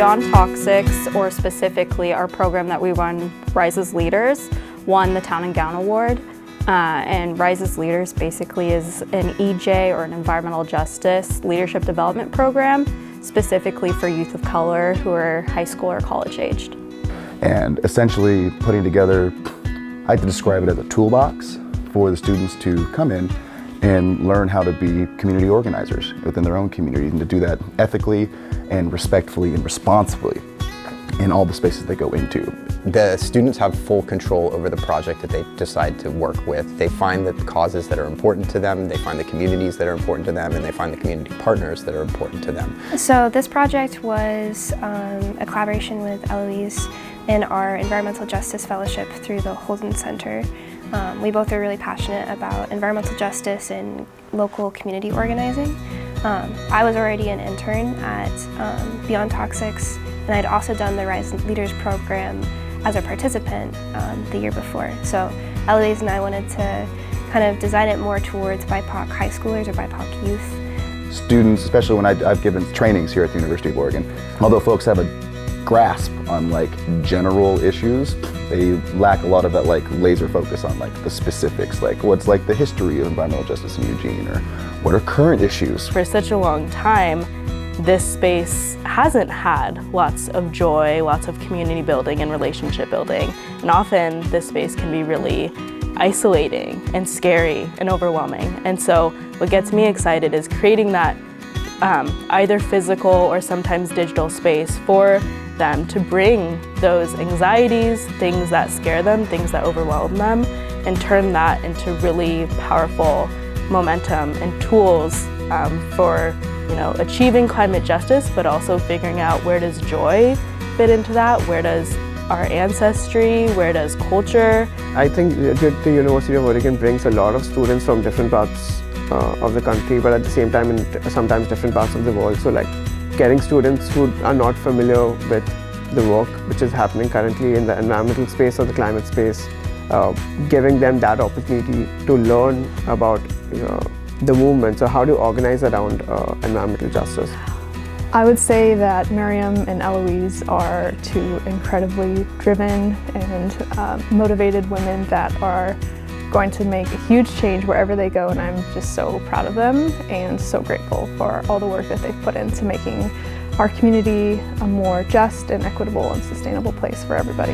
Beyond Toxics, or specifically our program that we run, Rise as Leaders, won the Town and Gown Award. And Rise as Leaders basically is an EJ, or an environmental justice leadership development program, specifically for youth of color who are high school or college aged. And essentially putting together, I like to describe it as a toolbox for the students to come in and learn how to be community organizers within their own community, and to do that ethically and respectfully and responsibly in all the spaces they go into. The students have full control over the project that they decide to work with. They find the causes that are important to them, they find the communities that are important to them, and they find the community partners that are important to them. So this project was a collaboration with Eloise in our Environmental Justice Fellowship through the Holden Center. We both are really passionate about environmental justice and local community organizing. I was already an intern at Beyond Toxics, and I'd also done the Rise Leaders program as a participant the year before. So Eloise and I wanted to kind of design it more towards BIPOC high schoolers or BIPOC youth. Students, especially when I've given trainings here at the University of Oregon, although folks have a grasp on like general issues, they lack a lot of that like laser focus on like the specifics, like what's like the history of environmental justice in Eugene, or what are current issues. For such a long time, this space hasn't had lots of joy, lots of community building and relationship building. And often this space can be really isolating and scary and overwhelming. And so what gets me excited is creating that either physical or sometimes digital space for them to bring those anxieties, things that scare them, things that overwhelm them, and turn that into really powerful momentum and tools for achieving climate justice, but also figuring out where does joy fit into that, where does our ancestry, where does culture. I think the University of Oregon brings a lot of students from different parts of the country, but at the same time in sometimes different parts of the world. So like getting students who are not familiar with the work which is happening currently in the environmental space or the climate space, giving them that opportunity to learn about the movement. So how do you organize around environmental justice? I would say that Miriam and Eloise are two incredibly driven and motivated women that are going to make a huge change wherever they go, and I'm just so proud of them and so grateful for all the work that they've put into making our community a more just and equitable and sustainable place for everybody.